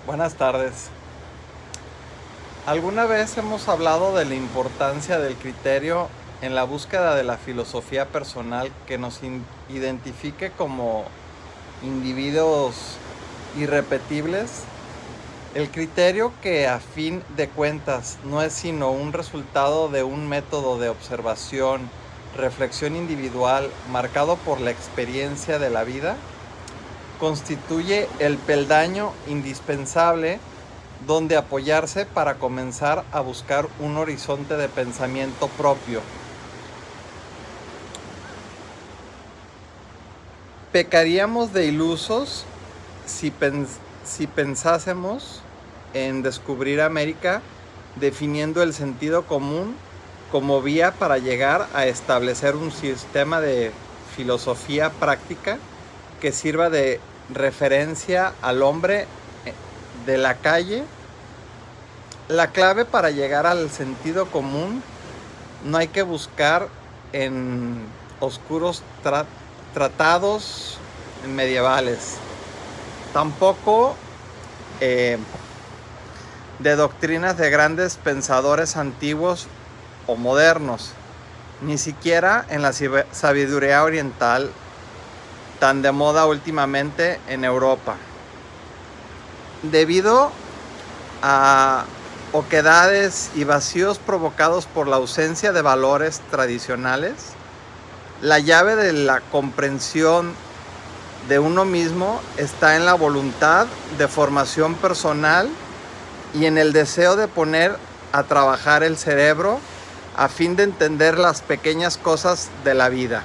Buenas tardes. ¿Alguna vez hemos hablado de la importancia del criterio en la búsqueda de la filosofía personal que nos identifique como individuos irrepetibles? El criterio, que a fin de cuentas no es sino un resultado de un método de observación, reflexión individual marcado por la experiencia de la vida, constituye el peldaño indispensable donde apoyarse para comenzar a buscar un horizonte de pensamiento propio. Pecaríamos de ilusos si pensásemos en descubrir América definiendo el sentido común como vía para llegar a establecer un sistema de filosofía práctica que sirva de referencia al hombre de la calle. La clave para llegar al sentido común no hay que buscar en oscuros tratados medievales, tampoco de doctrinas de grandes pensadores antiguos o modernos, ni siquiera en la sabiduría oriental tan de moda últimamente en Europa. Debido a oquedades y vacíos provocados por la ausencia de valores tradicionales, la llave de la comprensión de uno mismo está en la voluntad de formación personal y en el deseo de poner a trabajar el cerebro a fin de entender las pequeñas cosas de la vida.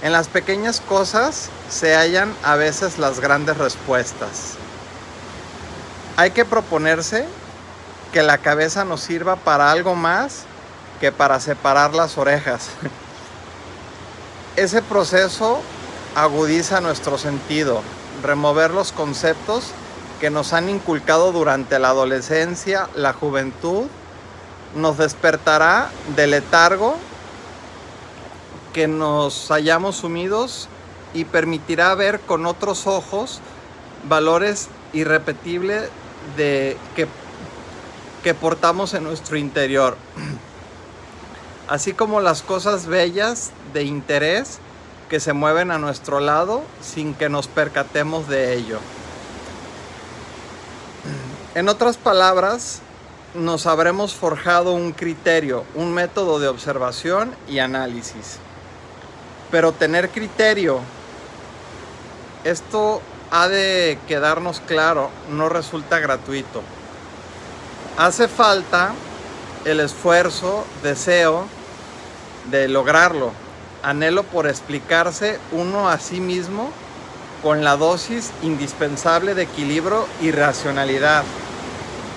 En las pequeñas cosas se hallan a veces las grandes respuestas. Hay que proponerse que la cabeza nos sirva para algo más que para separar las orejas. Ese proceso agudiza nuestro sentido, remover los conceptos que nos han inculcado durante la adolescencia, la juventud, nos despertará del letargo que nos hayamos sumidos y permitirá ver con otros ojos valores irrepetibles que portamos en nuestro interior, así como las cosas bellas de interés que se mueven a nuestro lado sin que nos percatemos de ello. En otras palabras, nos habremos forjado un criterio, un método de observación y análisis. Pero tener criterio, esto ha de quedarnos claro, no resulta gratuito. Hace falta el esfuerzo, deseo de lograrlo, anhelo por explicarse uno a sí mismo con la dosis indispensable de equilibrio y racionalidad.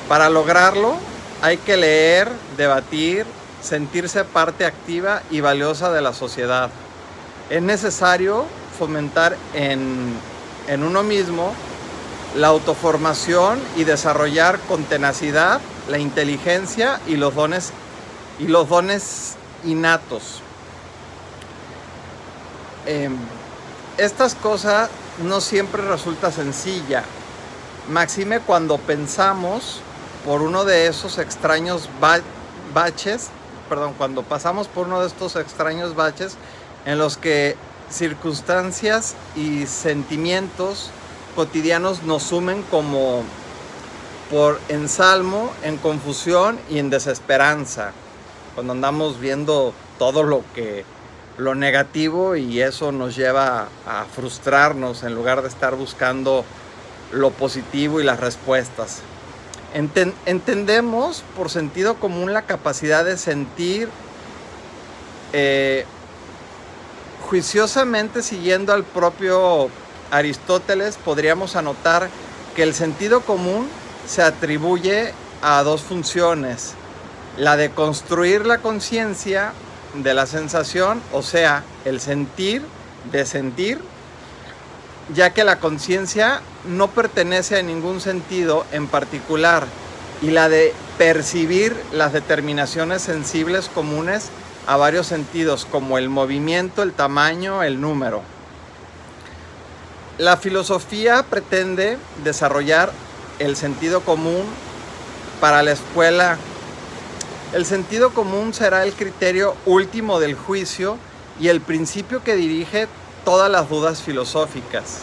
Para lograrlo hay que leer, debatir, sentirse parte activa y valiosa de la sociedad. Es necesario fomentar en uno mismo la autoformación y desarrollar con tenacidad la inteligencia y los dones innatos. Estas cosas no siempre resulta sencilla, máxime cuando pasamos por uno de estos extraños baches en los que circunstancias y sentimientos cotidianos nos sumen como por ensalmo, en confusión y en desesperanza, cuando andamos viendo todo lo negativo, y eso nos lleva a frustrarnos en lugar de estar buscando lo positivo y las respuestas. Entendemos por sentido común la capacidad de sentir juiciosamente. Siguiendo al propio Aristóteles, podríamos anotar que el sentido común se atribuye a dos funciones: la de construir la conciencia de la sensación, o sea, el sentir de sentir, ya que la conciencia no pertenece a ningún sentido en particular, y la de percibir las determinaciones sensibles comunes a varios sentidos, como el movimiento, el tamaño, el número. La filosofía pretende desarrollar el sentido común para la escuela. El sentido común será el criterio último del juicio y el principio que dirige todas las dudas filosóficas.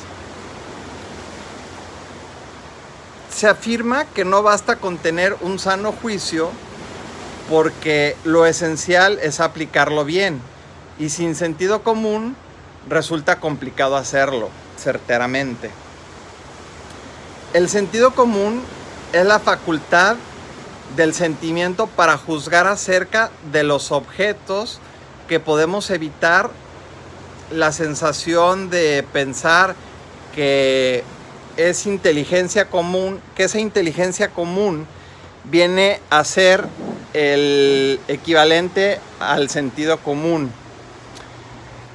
Se afirma que no basta con tener un sano juicio porque lo esencial es aplicarlo bien, y sin sentido común resulta complicado hacerlo certeramente. El sentido común es la facultad del sentimiento para juzgar acerca de los objetos que podemos evitar la sensación de pensar que es inteligencia común, que esa inteligencia común viene a ser el equivalente al sentido común.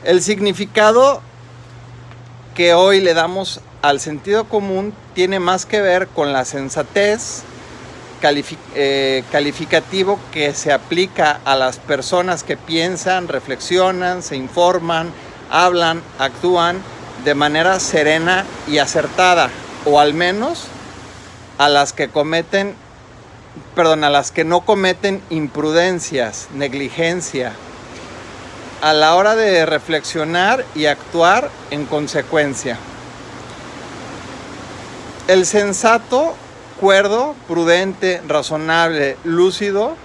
El significado que hoy le damos al sentido común tiene más que ver con la sensatez, calificativo que se aplica a las personas que piensan, reflexionan, se informan, hablan, actúan de manera serena y acertada, o al menos a las que no cometen imprudencias, negligencia, a la hora de reflexionar y actuar en consecuencia. El sensato, cuerdo, prudente, razonable, lúcido,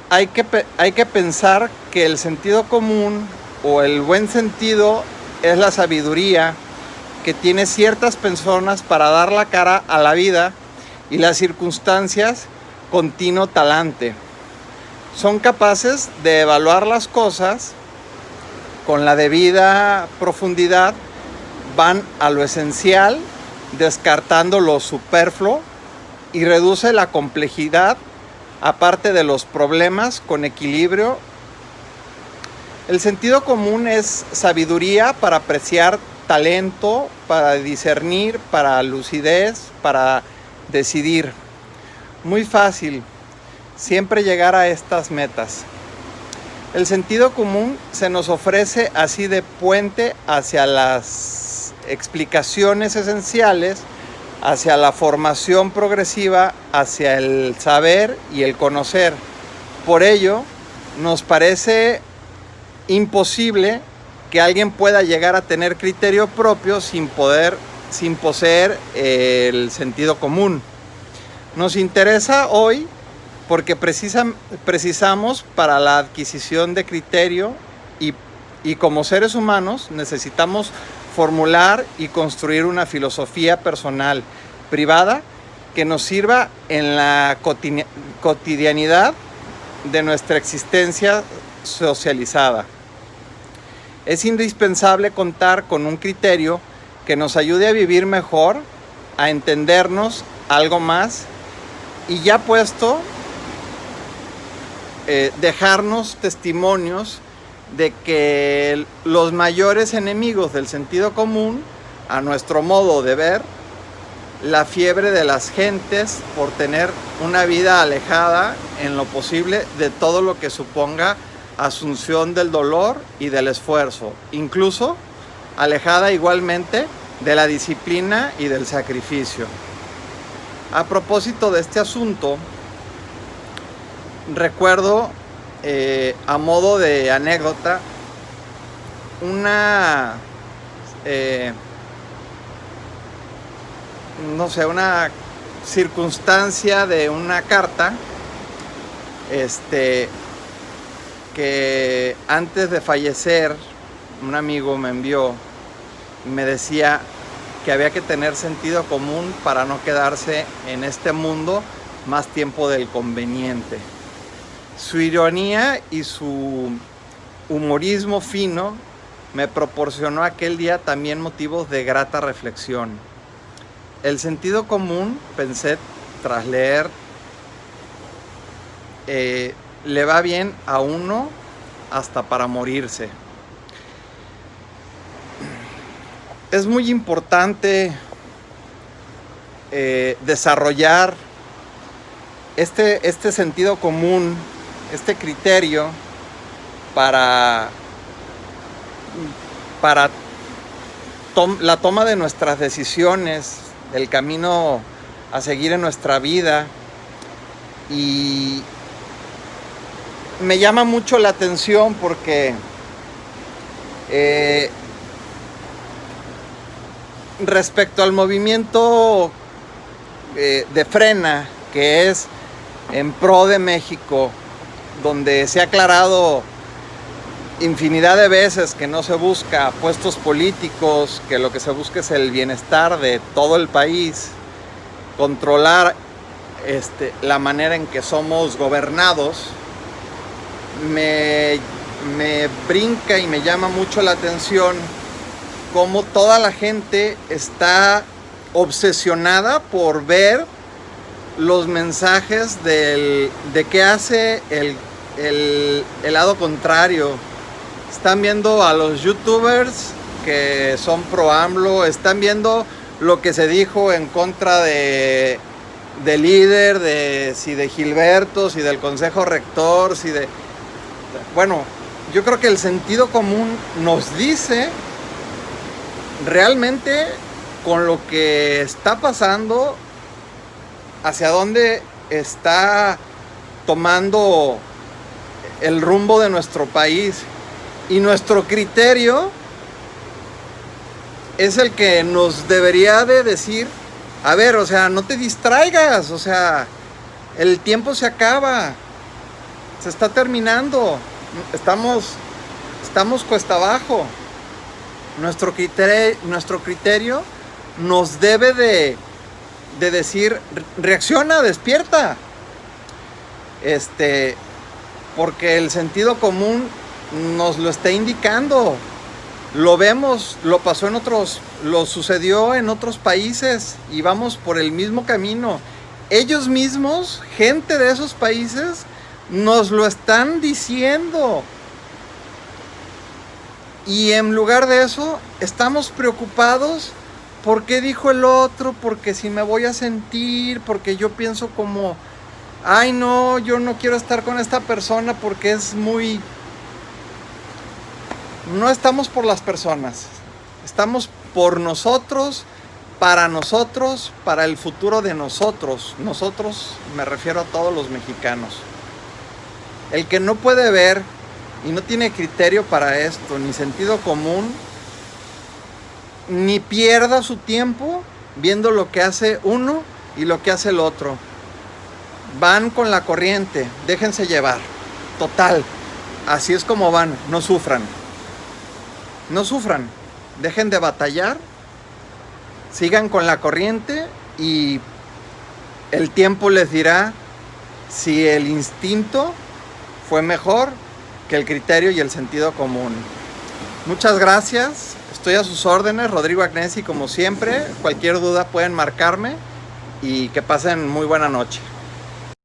hay que pensar que el sentido común o el buen sentido es la sabiduría que tiene ciertas personas para dar la cara a la vida y las circunstancias continuo talante. Son capaces de evaluar las cosas con la debida profundidad, van a lo esencial, descartando lo superfluo, y reduce la complejidad, aparte de los problemas, con equilibrio. El sentido común es sabiduría para apreciar talento, para discernir, para lucidez, para decidir. Muy fácil siempre llegar a estas metas. El sentido común se nos ofrece así de puente hacia las explicaciones esenciales, hacia la formación progresiva, hacia el saber y el conocer. Por ello, nos parece imposible que alguien pueda llegar a tener criterio propio sin poseer el sentido común. Nos interesa hoy porque precisamos para la adquisición de criterio y como seres humanos necesitamos formular y construir una filosofía personal, privada, que nos sirva en la cotidianidad de nuestra existencia socializada. Es indispensable contar con un criterio que nos ayude a vivir mejor, a entendernos algo más y ya puesto, dejarnos testimonios de que los mayores enemigos del sentido común, a nuestro modo de ver, la fiebre de las gentes por tener una vida alejada en lo posible de todo lo que suponga asunción del dolor y del esfuerzo, incluso alejada igualmente de la disciplina y del sacrificio. A propósito de este asunto, recuerdo a modo de anécdota una circunstancia de una carta que antes de fallecer un amigo me envió y me decía que había que tener sentido común para no quedarse en este mundo más tiempo del conveniente. Su ironía y su humorismo fino me proporcionó aquel día también motivos de grata reflexión. El sentido común, pensé tras leer, le va bien a uno hasta para morirse. Es muy importante desarrollar este sentido común, este criterio para la toma de nuestras decisiones el camino a seguir en nuestra vida. Y me llama mucho la atención porque respecto al movimiento de Frena, que es en pro de México, donde se ha aclarado infinidad de veces que no se busca puestos políticos, que lo que se busca es el bienestar de todo el país, controlar la manera en que somos gobernados, me brinca y me llama mucho la atención cómo toda la gente está obsesionada por ver los mensajes de qué hace el lado contrario. Están viendo a los youtubers que son pro AMLO, están viendo lo que se dijo en contra del líder, de Gilberto, si del consejo rector, bueno, yo creo que el sentido común nos dice realmente con lo que está pasando, hacia dónde está tomando el rumbo de nuestro país. Y nuestro criterio es el que nos debería de decir, a ver, o sea, no te distraigas, o sea, el tiempo se acaba, se está terminando, estamos cuesta abajo. Nuestro criterio nos debe de decir, reacciona, despierta. Porque el sentido común nos lo está indicando. Lo vemos, lo sucedió en otros países y vamos por el mismo camino. Ellos mismos, gente de esos países, nos lo están diciendo. Y en lugar de eso, estamos preocupados. ¿Por qué dijo el otro? Porque si me voy a sentir, porque yo pienso como, ay no, yo no quiero estar con esta persona porque es muy... No estamos por las personas, estamos por nosotros, para el futuro de nosotros. Nosotros, me refiero a todos los mexicanos. El que no puede ver y no tiene criterio para esto, ni sentido común, ni pierda su tiempo viendo lo que hace uno y lo que hace el otro. Van con la corriente, déjense llevar. Total, así es como van, no sufran. No sufran, dejen de batallar, sigan con la corriente y el tiempo les dirá si el instinto fue mejor que el criterio y el sentido común. Muchas gracias, estoy a sus órdenes, Rodrigo Agnesi, como siempre. Cualquier duda pueden marcarme y que pasen muy buena noche.